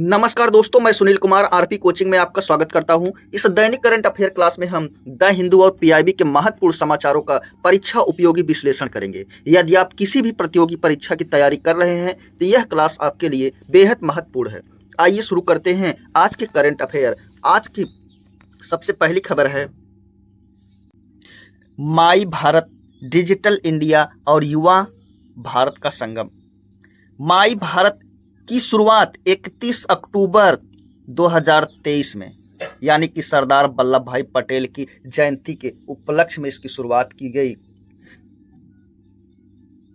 नमस्कार दोस्तों, मैं सुनील कुमार आरपी कोचिंग में आपका स्वागत करता हूं। इस दैनिक करंट अफेयर क्लास में हम द हिंदू और पीआईबी के महत्वपूर्ण समाचारों का परीक्षा उपयोगी विश्लेषण करेंगे। यदि आप किसी भी प्रतियोगी परीक्षा की तैयारी कर रहे हैं तो यह क्लास आपके लिए बेहद महत्वपूर्ण है। आइए शुरू करते हैं आज के करंट अफेयर। आज की सबसे पहली खबर है माई भारत, डिजिटल इंडिया और युवा भारत का संगम। माई भारत की शुरुआत 31 अक्टूबर 2023 में, यानी कि सरदार वल्लभ भाई पटेल की जयंती के उपलक्ष्य में इसकी शुरुआत की गई।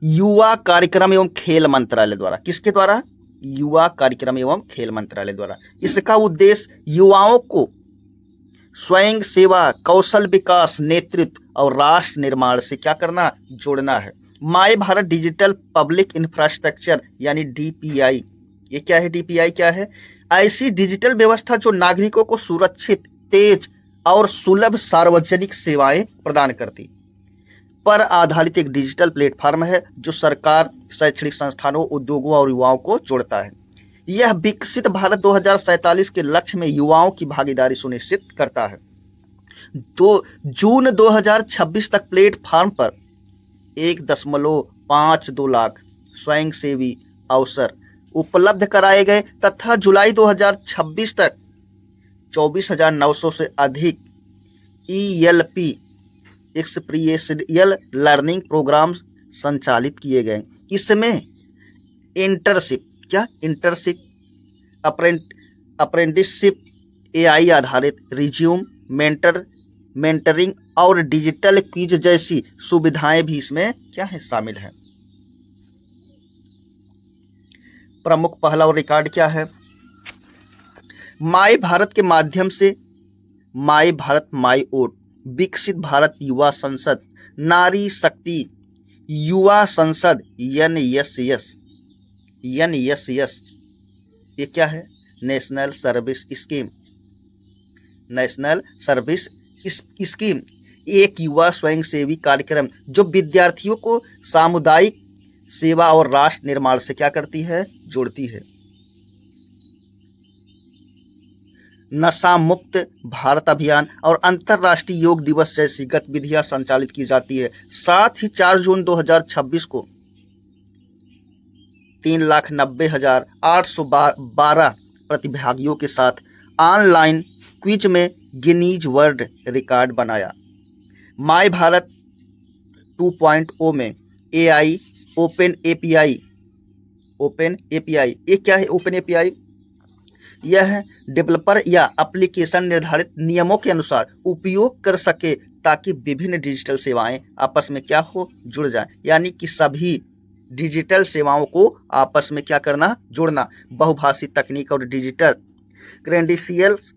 युवा कार्यक्रम एवं खेल मंत्रालय द्वारा। किसके द्वारा? युवा कार्यक्रम एवं खेल मंत्रालय द्वारा। इसका उद्देश्य युवाओं को स्वयं सेवा, कौशल विकास, नेतृत्व और राष्ट्र निर्माण से क्या करना? जोड़ना है। माई भारत डिजिटल पब्लिक इंफ्रास्ट्रक्चर यानी डीपीआई। ये क्या है? डीपीआई क्या है? ऐसी डिजिटल व्यवस्था जो नागरिकों को सुरक्षित, तेज और सुलभ सार्वजनिक सेवाएं प्रदान करती पर आधारित एक डिजिटल प्लेटफॉर्म है जो सरकार, शैक्षणिक संस्थानों, उद्योगों और युवाओं को जोड़ता है। यह विकसित भारत 2047 के लक्ष्य में युवाओं की भागीदारी सुनिश्चित करता है। जून 2026 तक प्लेटफॉर्म पर 1.52 लाख स्वयंसेवी अवसर उपलब्ध कराए गए तथा जुलाई 2026 तक 24,900 से अधिक ELP एक्सपीरियंशियल लर्निंग प्रोग्राम्स संचालित किए गए। इसमें इंटर्नशिप, अप्रेंटिसशिप, AI आधारित रिज्यूम, मेंटरिंग और डिजिटल क्विज जैसी सुविधाएं भी इसमें क्या है? शामिल है। प्रमुख पहला और रिकॉर्ड क्या है? माई भारत के माध्यम से माई भारत माई वोट, विकसित भारत युवा संसद, नारी शक्ति युवा संसद NSS। ये क्या है? नेशनल सर्विस स्कीम एक युवा स्वयंसेवी कार्यक्रम जो विद्यार्थियों को सामुदायिक सेवा और राष्ट्र निर्माण से क्या करती है? जोड़ती है। नशा मुक्त भारत अभियान और अंतर्राष्ट्रीय योग दिवस जैसी गतिविधियां संचालित की जाती है। साथ ही 4 जून 2026 को 3,90,812 प्रतिभागियों के साथ ऑनलाइन क्विज में गिनीज वर्ल्ड रिकॉर्ड बनाया। माई भारत 2.0 में AI ओपन API। ये क्या है? ओपन API यह डेवलपर या एप्लीकेशन निर्धारित नियमों के अनुसार उपयोग कर सके ताकि विभिन्न डिजिटल सेवाएं आपस में क्या हो? जुड़ जाएं। यानी कि सभी डिजिटल सेवाओं को आपस में क्या करना? जोड़ना। बहुभाषी तकनीक और डिजिटल क्रेडेंशियल्स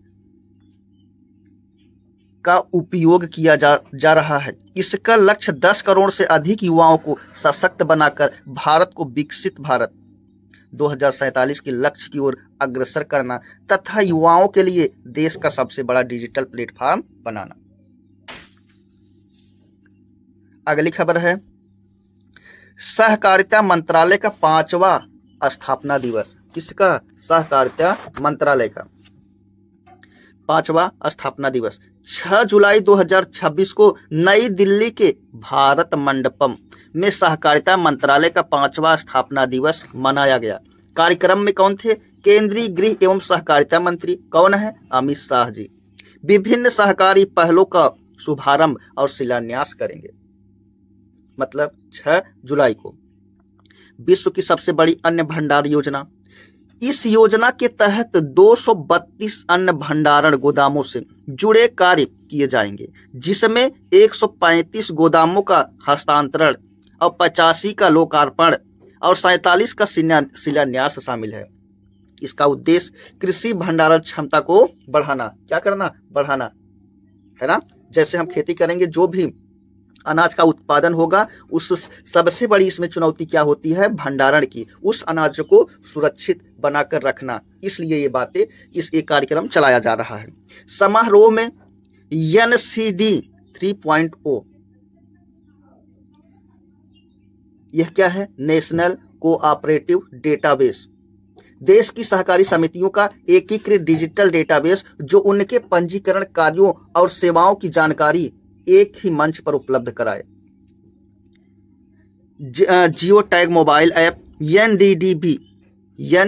का उपयोग किया जा रहा है। इसका लक्ष्य 10 करोड़ से अधिक युवाओं को सशक्त बनाकर भारत को विकसित भारत 2047 के लक्ष्य की ओर अग्रसर करना तथा युवाओं के लिए देश का सबसे बड़ा डिजिटल प्लेटफॉर्म बनाना। अगली खबर है सहकारिता मंत्रालय का 5वां स्थापना दिवस। किसका? सहकारिता मंत्रालय का 5वां स्थापना दिवस 6 जुलाई 2026 को नई दिल्ली के भारत मंडपम में सहकारिता मंत्रालय का 5वां स्थापना दिवस मनाया गया। कार्यक्रम में कौन थे? केंद्रीय गृह एवं सहकारिता मंत्री। कौन है? अमित शाह जी। विभिन्न सहकारी पहलों का शुभारंभ और शिलान्यास करेंगे। मतलब 6 जुलाई को। विश्व की सबसे बड़ी अन्न भंडार योजना। इस योजना के तहत 232 अन्न भंडारण गोदामों से जुड़े कार्य किए जाएंगे, जिसमें 135 गोदामों का हस्तांतरण और 85 का लोकार्पण और 47 का शिलान्यास शामिल है। इसका उद्देश्य कृषि भंडारण क्षमता को बढ़ाना। क्या करना? बढ़ाना है ना। जैसे हम खेती करेंगे, जो भी अनाज का उत्पादन होगा, उस सबसे बड़ी इसमें चुनौती क्या होती है? भंडारण की। उस अनाज को सुरक्षित बनाकर रखना। इसलिए ये बातें, एक कार्यक्रम चलाया जा रहा है। समारोह में NCD 3.0 यह क्या है? नेशनल कोऑपरेटिव डेटाबेस देश की सहकारी समितियों का एकीकृत डिजिटल डेटाबेस जो उनके पंजीकरण कार्यों और सेवाओं की जानकारी एक ही मंच पर उपलब्ध कराए। Geo tag mobile app NDDB ये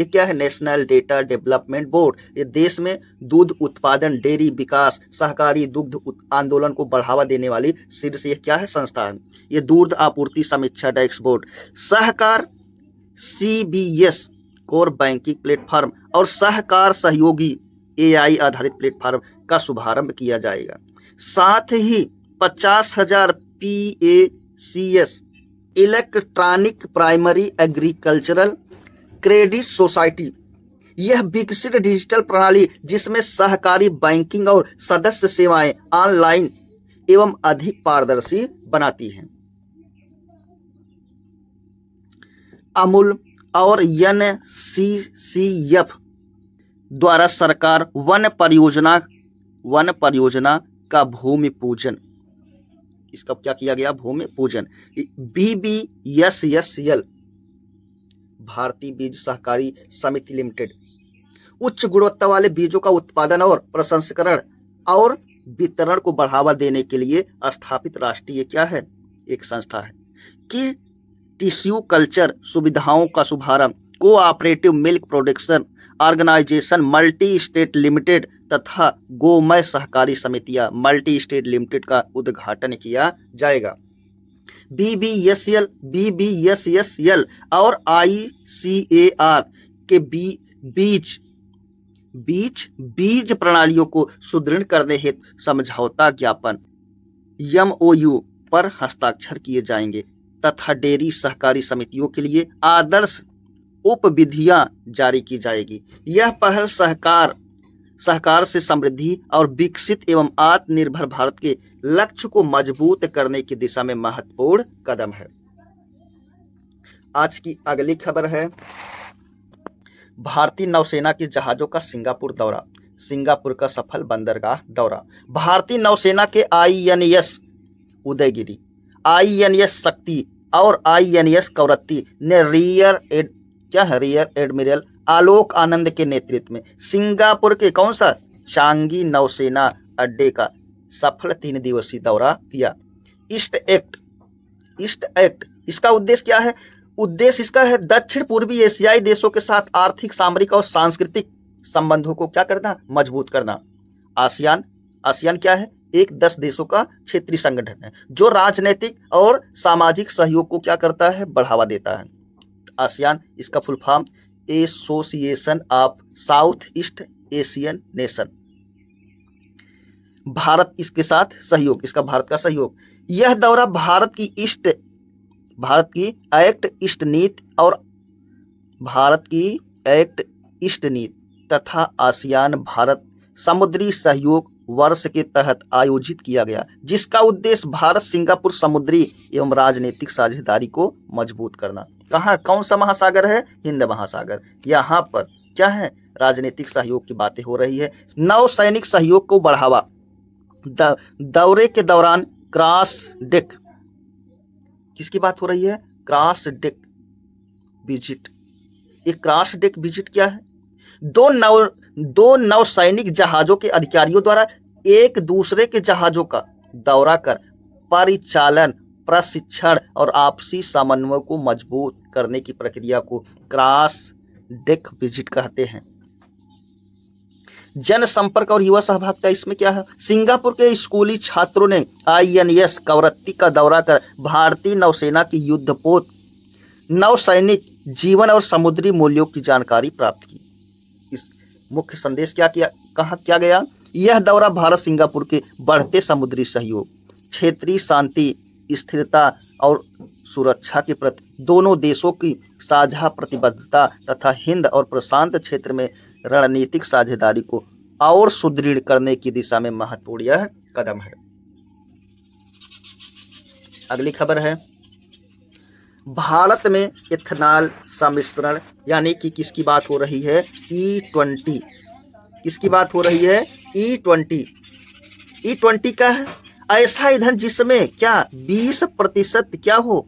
क्या है? National data development board. ये देश में दूध उत्पादन, डेयरी विकास, सहकारी दुग्ध आंदोलन को बढ़ावा देने वाली शीर्ष ये क्या है? संस्था है। ये दूध आपूर्ति समीक्षा डैशबोर्ड, सहकार CBS कोर बैंकिंग प्लेटफॉर्म और सहकार सहयोगी AI आधारित प्लेटफॉर्म का शुभारंभ किया जाएगा। साथ ही 50,000 PACS electronic primary agricultural credit society, यह विकसित डिजिटल प्रणाली जिसमें सहकारी बैंकिंग और सदस्य सेवाएं ऑनलाइन एवं अधिक पारदर्शी बनाती हैं। अमूल और NCCF द्वारा सरकार वन परियोजना का भूमि पूजन, इसका क्या किया गया? भूमि पूजन। BBSSL भारतीय बीज सहकारी समिति लिमिटेड उच्च गुणवत्ता वाले बीजों का उत्पादन और प्रसंस्करण और वितरण को बढ़ावा देने के लिए स्थापित राष्ट्रीय क्या है? एक संस्था है। कि टिश्यू कल्चर सुविधाओं का शुभारंभ cooperative milk production organisation multi state limited तथा गोमय सहकारी समितियां मल्टी स्टेट लिमिटेड का उद्घाटन किया जाएगा। BBSSL और ICAR के बीज प्रणालियों को सुदृढ़ करने हेतु समझौता ज्ञापन MOU पर हस्ताक्षर किए जाएंगे तथा डेयरी सहकारी समितियों के लिए आदर्श उपविधियां जारी की जाएगी। यह पहल सहकार से समृद्धि और विकसित एवं आत्मनिर्भर भारत के लक्ष्य को मजबूत करने की दिशा में महत्वपूर्ण कदम है। आज की अगली खबर है भारतीय नौसेना के जहाजों का सिंगापुर दौरा, सिंगापुर का सफल बंदरगाह दौरा। भारतीय नौसेना के INS उदयगिरी, INS शक्ति और INS कवरत्ती ने रियर एडमिरल आलोक आनंद के नेतृत्व में सिंगापुर के कौन सा चांगी नौसेना अड्डे का सफल 3 दिवसीय दौरा किया। ईस्ट एक्ट इसका उद्देश्य क्या है? उद्देश्य इसका है दक्षिण पूर्वी एशियाई देशों के साथ आर्थिक, सामरिक और सांस्कृतिक संबंधों को क्या करना? मजबूत करना। आसियान क्या है? एक 10 देशों का क्षेत्रीय संगठन है जो राजनीतिक और सामाजिक सहयोग को क्या करता है? बढ़ावा देता है। आसियान इसका full form association of south east Asian nation. Bharat इसके साथ सहयोग, इसका भारत का सहयोग। यह दौरा भारत की एक्ट ईस्ट नीति और भारत की एक्ट ईस्ट नीति तथा आसियान भारत समुद्री सहयोग वर्ष के तहत आयोजित किया गया, जिसका उद्देश्य भारत सिंगापुर समुद्री एवं राजनीतिक साझेदारी को मजबूत करना। कहाँ? कौन सा महासागर है? हिंद महासागर। यहाँ पर क्या है? राजनीतिक सहयोग की बातें हो रही है। नौसैनिक सहयोग को बढ़ावा। दौरे के दौरान क्रॉस डेक, किसकी बात हो रही है? Cross deck visit. एक क्रॉस डेक विजिट क्या है? दो नौसैनिक जहाजों के अधिकारियों द्वारा एक दूसरे के जहाजों का दौरा कर परिचालन, प्रशिक्षण और आपसी समन्वय को मजबूत करने की प्रक्रिया को क्रॉस डेक विजिट कहते हैं। जनसंपर्क और युवा सहभागिता इसमें क्या है? सिंगापुर के स्कूली छात्रों ने INS कवरत्ती का दौरा कर भारतीय नौसेना की युद्धपोत, नौसैनिक जीवन और समुद्री मूल्यों की जानकारी प्राप्त की। इस मुख्य संदेश क्या गया? यह दौरा भारत सिंगापुर के बढ़ते समुद्री सहयोग, क्षेत्रीय शांति, स्थिरता और सुरक्षा के प्रति दोनों देशों की साझा प्रतिबद्धता तथा हिंद और प्रशांत क्षेत्र में रणनीतिक साझेदारी को और सुदृढ़ करने की दिशा में महत्वपूर्ण यह कदम है। अगली खबर है भारत में इथेनॉल सम्मिश्रण, यानी कि किसकी बात हो रही है? E20। किसकी बात हो रही है? E20 का है ऐसा ईंधन जिसमें क्या 20% क्या हो?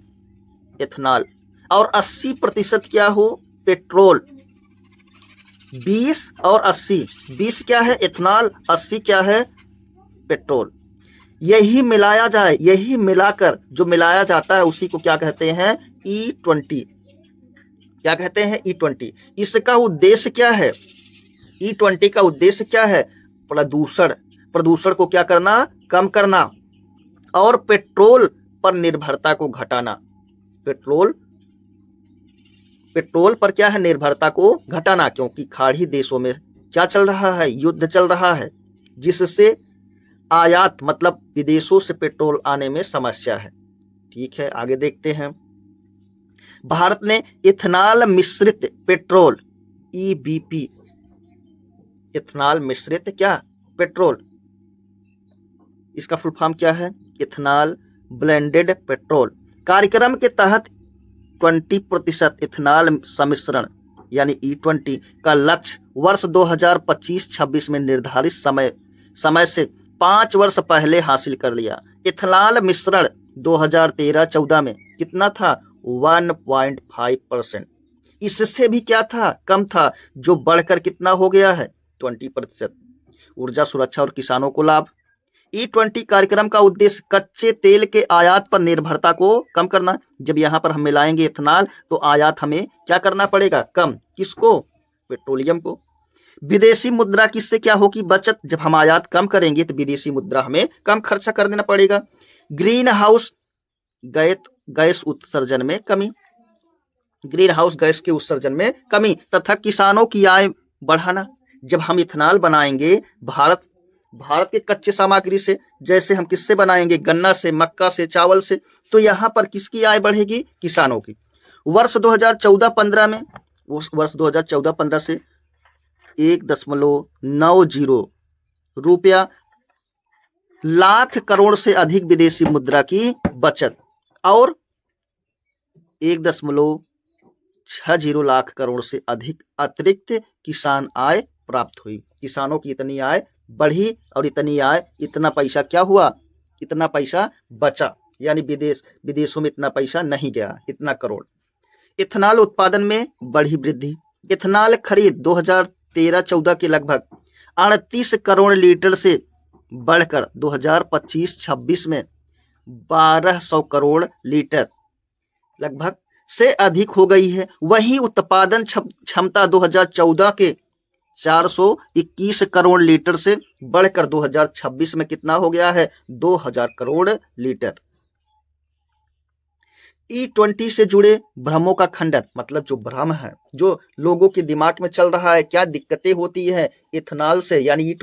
इथेनॉल और 80% क्या हो पेट्रोल। 20 और 80, 20 क्या है इथेनॉल, 80 क्या है पेट्रोल। यही मिलाया जाए, यही मिलाकर जो मिलाया जाता है उसी को क्या कहते हैं E20। क्या कहते हैं E20। इसका उद्देश्य क्या है, E20 का उद्देश्य क्या है, प्रदूषण को क्या करना, कम करना और पेट्रोल पर निर्भरता को घटाना। पेट्रोल पर क्या है निर्भरता को घटाना, क्योंकि खाड़ी देशों में क्या चल रहा है, युद्ध चल रहा है, जिससे आयात मतलब विदेशों से पेट्रोल आने में समस्या है। ठीक है, आगे देखते हैं। भारत ने इथेनॉल मिश्रित पेट्रोल EBP, इथेनॉल मिश्रित क्या पेट्रोल, इसका फुल फॉर्म क्या है इथेनॉल ब्लेंडेड पेट्रोल कार्यक्रम के तहत 20% इथेनॉल सम्मिश्रण यानी E20 का लक्ष्य वर्ष 2025-26 में निर्धारित समय से 5 वर्ष पहले हासिल कर लिया। इथेनॉल मिश्रण 2013-14 में कितना था 1.5%। इससे भी क्या था कम था, जो बढ़कर कितना हो गया है 20%। ऊर्जा सुरक्षा और किसानों को लाभ। E20 कार्यक्रम का उद्देश्य कच्चे तेल के आयात पर निर्भरता को कम करना। जब यहाँ पर हम मिलाएंगे इथेनॉल तो आयात हमें क्या करना पड़ेगा कम, किसको पेट्रोलियम को। विदेशी मुद्रा किससे क्या होगी बचत, जब हम आयात कम करेंगे तो विदेशी मुद्रा हमें कम खर्चा कर देना पड़ेगा। ग्रीन हाउस गैस उत्सर्जन में कमी, ग्रीन हाउस गैस के उत्सर्जन में कमी तथा किसानों की आय बढ़ाना। जब हम इथेनॉल बनाएंगे भारत के कच्चे सामग्री से, जैसे हम किससे बनाएंगे गन्ना से, मक्का से, चावल से, तो यहाँ पर किसकी आय बढ़ेगी किसानों की। वर्ष 2014-15 में, वर्ष 2014-15 से 1.90 रुपया लाख करोड़ से अधिक विदेशी मुद्रा की बचत और 1.60 लाख करोड़ से अधिक अतिरिक्त किसान आय प्राप्त हुई। किसानों की इतनी आय बढ़ी और इतना पैसा क्या हुआ, इतना पैसा बचा, यानी विदेशों में इतना पैसा नहीं गया, इतना करोड़। इथेनॉल उत्पादन में बढ़ी वृद्धि। इथेनॉल खरीद 2013-14 के लगभग 38 करोड़ लीटर से बढ़कर 2025-26 में 1200 करोड़ लीटर लगभग से अधिक हो गई है। वहीं उत्पादन क्षमता 2014 के 421 करोड़ लीटर से बढ़कर 2026 में कितना हो गया है 2000 करोड़ लीटर। E20 से जुड़े भ्रमों का खंडन, मतलब जो भ्रम है, जो लोगों के दिमाग में चल रहा है, क्या दिक्कतें होती है इथेनॉल से यानी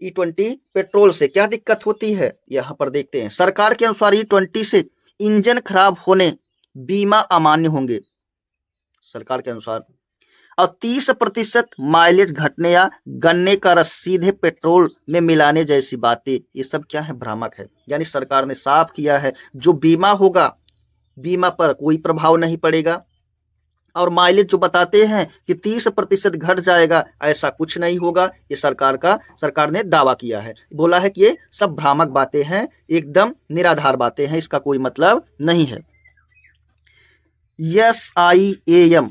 E20 पेट्रोल से क्या दिक्कत होती है, यहां पर देखते हैं। सरकार के अनुसार E20 से इंजन खराब होने, बीमा अमान्य होंगे सरकार के अनुसार, और 30% माइलेज घटने या गन्ने का रस सीधे पेट्रोल में मिलाने जैसी बातें, ये सब क्या है भ्रामक है। यानी सरकार ने साफ किया है जो बीमा होगा, बीमा पर कोई प्रभाव नहीं पड़ेगा, और माइलेज जो बताते हैं कि 30% घट जाएगा, ऐसा कुछ नहीं होगा। ये सरकार ने दावा किया है, बोला है कि ये सब भ्रामक बातें हैं, एकदम निराधार बातें हैं, इसका कोई मतलब नहीं है। SIAM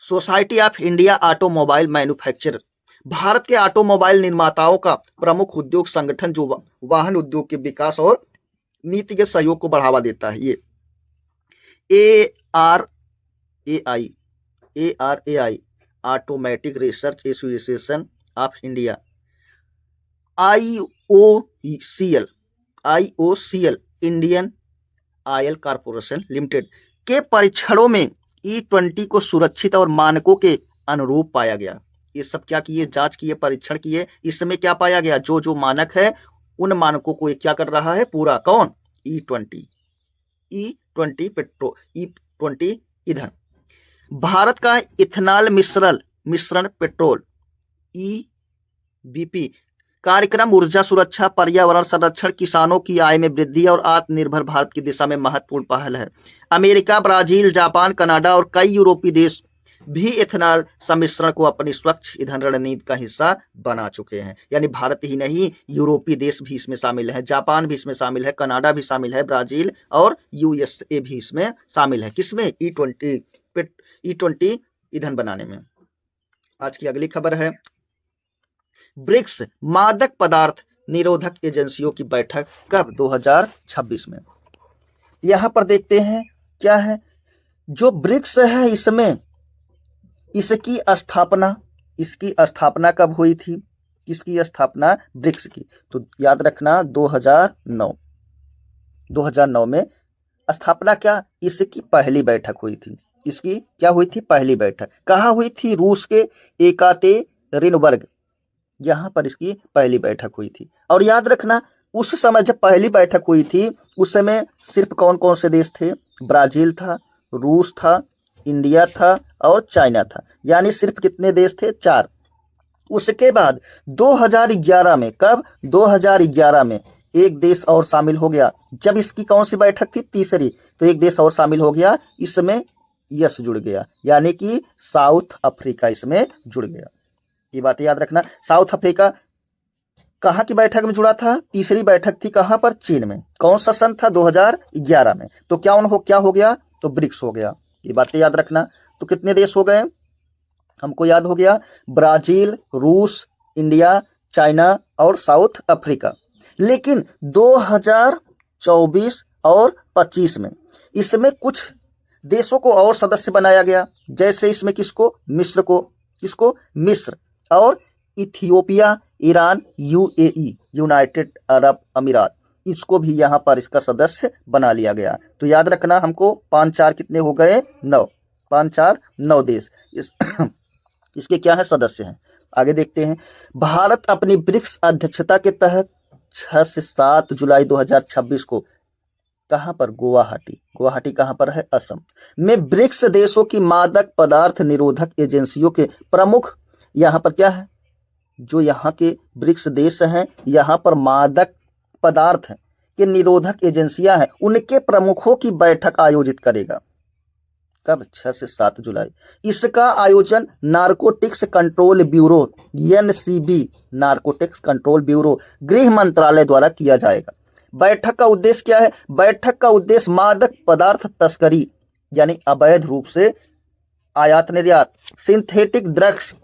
society of India automobile manufacturer, Bharat के ऑटोमोबाइल निर्माताओं का प्रमुख उद्योग संगठन जो वाहन उद्योग के विकास और नीतिगत सहयोग को बढ़ावा देता है। ये ARAI automatic research association of India, IOCL Indian oil corporation limited के परीक्षणों में E20 को सुरक्षित और मानकों के अनुरूप पाया गया। ये सब क्या किए, जांच किए, परीक्षण किए, इसमें क्या पाया गया, जो मानक है उन मानकों को ये क्या कर रहा है पूरा, कौन E20 पेट्रोल, E20 ईंधन। भारत का इथेनॉल मिश्रण पेट्रोल EBP कार्यक्रम ऊर्जा सुरक्षा, पर्यावरण संरक्षण, किसानों की आय में वृद्धि और आत्मनिर्भर भारत की दिशा में महत्वपूर्ण पहल है। अमेरिका, ब्राजील, जापान, कनाडा और कई यूरोपीय देश भी इथेनॉल सम्मिश्रण को अपनी स्वच्छ ईंधन रणनीति का हिस्सा बना चुके हैं। यानी भारत ही नहीं, यूरोपीय देश भी इसमें शामिल है, जापान भी इसमें शामिल है, कनाडा भी शामिल है, ब्राजील और यूएसए भी इसमें शामिल है। किसमें? E20 ईंधन बनाने में। आज की अगली खबर है ब्रिक्स मादक पदार्थ निरोधक एजेंसियों की बैठक कब? 2026 में। यहां पर देखते हैं क्या है, जो ब्रिक्स है इसमें इसकी स्थापना कब हुई थी? किसकी स्थापना? ब्रिक्स की। तो याद रखना 2009 में स्थापना। क्या? इसकी पहली बैठक हुई थी। इसकी क्या हुई थी? पहली बैठक। कहाँ हुई थी? रूस के एकातेरिनबर्ग, यहां पर इसकी पहली बैठक हुई थी। और याद रखना उस समय जब पहली बैठक हुई थी उस समय सिर्फ कौन कौन से देश थे? ब्राजील था, रूस था, इंडिया था और चाइना था। यानी सिर्फ कितने देश थे? 4। उसके बाद 2011 में, कब? 2011 में एक देश और शामिल हो गया। जब इसकी कौन सी बैठक थी? तीसरी। तो एक देश और शामिल हो गया, इसमें यस जुड़ गया, यानी कि साउथ अफ्रीका इसमें जुड़ गया। ये बात याद रखना। साउथ अफ्रीका कहाँ की बैठक में जुड़ा था? तीसरी बैठक थी। कहाँ पर? चीन में। कौन सा सन था? 2011 में। तो क्या हो गया? तो ब्रिक्स हो गया। ये बातें याद रखना। तो कितने देश हो गए? हमको याद हो गया, ब्राजील, रूस, इंडिया, चाइना और साउथ अफ्रीका। लेकिन 2024 और 25 में इसमें कुछ देशों को और सदस्य बनाया गया। जैसे इसमें किसको? मिस्र को। किसको? मिस्र और Ethiopia, Iran, UAE, United Arab अमीरात, इसको भी यहाँ पर इसका सदस्य बना लिया गया। तो याद रखना हमको 5-4 कितने हो गए? 9। 5-4 9 देश इसके क्या है? सदस्य हैं। आगे देखते हैं। भारत अपनी ब्रिक्स अध्यक्षता के तहत 6 से 7 जुलाई 2026 को कहां पर? गुवाहाटी कहां पर है? असम में ब्रिक्स देशों की मादक पदार्थ निरोधक एजेंसियों के प्रमुख, यहां पर क्या है? जो यहाँ के ब्रिक्स देश हैं, यहाँ पर मादक पदार्थ के निरोधक एजेंसियां हैं, उनके प्रमुखों की बैठक आयोजित करेगा। कब? 6 से 7 जुलाई। इसका आयोजन narcotics control bureau NCB, narcotics control bureau, गृह मंत्रालय द्वारा किया जाएगा। बैठक का उद्देश्य क्या है? बैठक का उद्देश्य मादक पदार्थ तस्करी, यानी अवैध रूप से आयात निर्यात, सिंथेटिक ड्रग्स,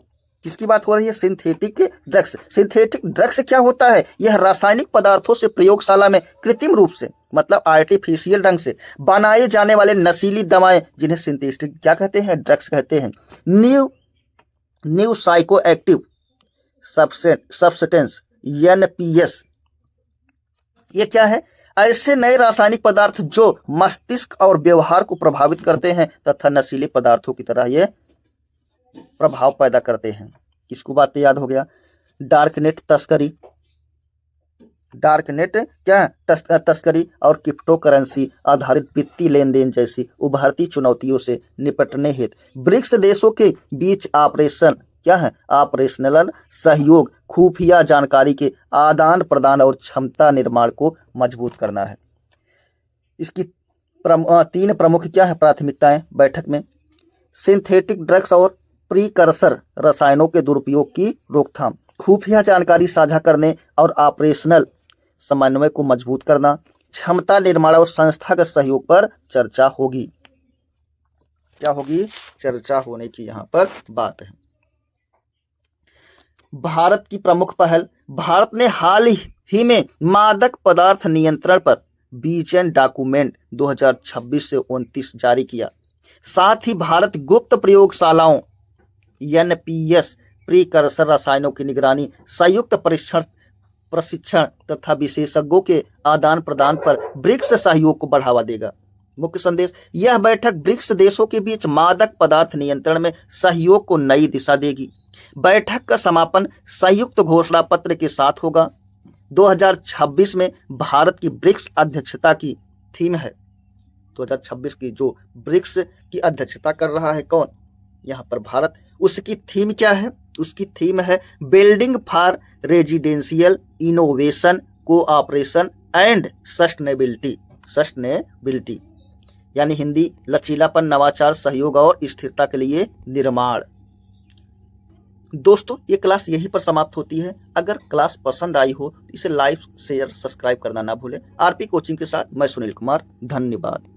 किसकी बात हो रही है? Synthetic drugs. सिंथेटिक ड्रग्स क्या होता है? यह रासायनिक पदार्थों से प्रयोगशाला में कृत्रिम रूप से, मतलब आर्टिफिशियल ढंग से बनाए जाने वाले नशीली दवाएं, जिन्हें सिंथेटिक क्या कहते हैं? ड्रग्स कहते हैं। New psycho active substance NPS, ये क्या है? ऐसे नए रासायनिक पदार्थ जो मस्तिष्क और व्यवहार को प्रभावित करते हैं तथा नशीले पदार्थों की तरह ये प्रभाव पैदा करते हैं। किसको बात याद हो गया? डार्कनेट तस्करी और क्रिप्टो करेंसी आधारित वित्तीय लेन देन जैसी उभरती चुनौतियों से निपटने हेतु ब्रिक्स देशों के बीच ऑपरेशनल सहयोग, खुफिया जानकारी के आदान प्रदान और क्षमता निर्माण को मजबूत करना है। इसकी 3 प्रमुख क्या है? प्राथमिकताएं बैठक में। सिंथेटिक ड्रग्स और प्रीकर्सर रसायनों के दुरुपयोग की रोकथाम, खुफिया जानकारी साझा करने और ऑपरेशनल समन्वय को मजबूत करना, क्षमता निर्माण और संस्थागत सहयोग पर चर्चा होगी। क्या होगी? चर्चा होने की यहाँ पर बात है। भारत की प्रमुख पहल। भारत ने हाल ही में मादक पदार्थ नियंत्रण पर विजन डॉक्यूमेंट 2026 से 29 जारी किया। साथ ही भारत गुप्त प्रयोगशालाओं एनपीएस, प्रीकर्सर रसायनों की निगरानी, संयुक्त प्रशिक्षण तथा विशेषज्ञों के आदान प्रदान पर ब्रिक्स सहयोग को बढ़ावा देगा। मुख्य संदेश। यह बैठक ब्रिक्स देशों के बीच मादक पदार्थ नियंत्रण में सहयोग को नई दिशा देगी। बैठक का समापन संयुक्त घोषणा पत्र के साथ होगा। 2026 में भारत की ब्रिक्स अध्यक्षता की थीम है। 2026 की जो ब्रिक्स की अध्यक्षता कर रहा है कौन? यहाँ पर भारत। उसकी थीम क्या है? उसकी थीम है building for residential innovation, cooperation and sustainability. यानी हिंदी लचीलापन, नवाचार, सहयोग और स्थिरता के लिए निर्माण। दोस्तों ये क्लास यहीं पर समाप्त होती है। अगर क्लास पसंद आई हो तो इसे लाइक, शेयर, सब्सक्राइब करना ना भूलें। आरपी कोचिंग के साथ मैं सुनील कुमार, धन्यवाद।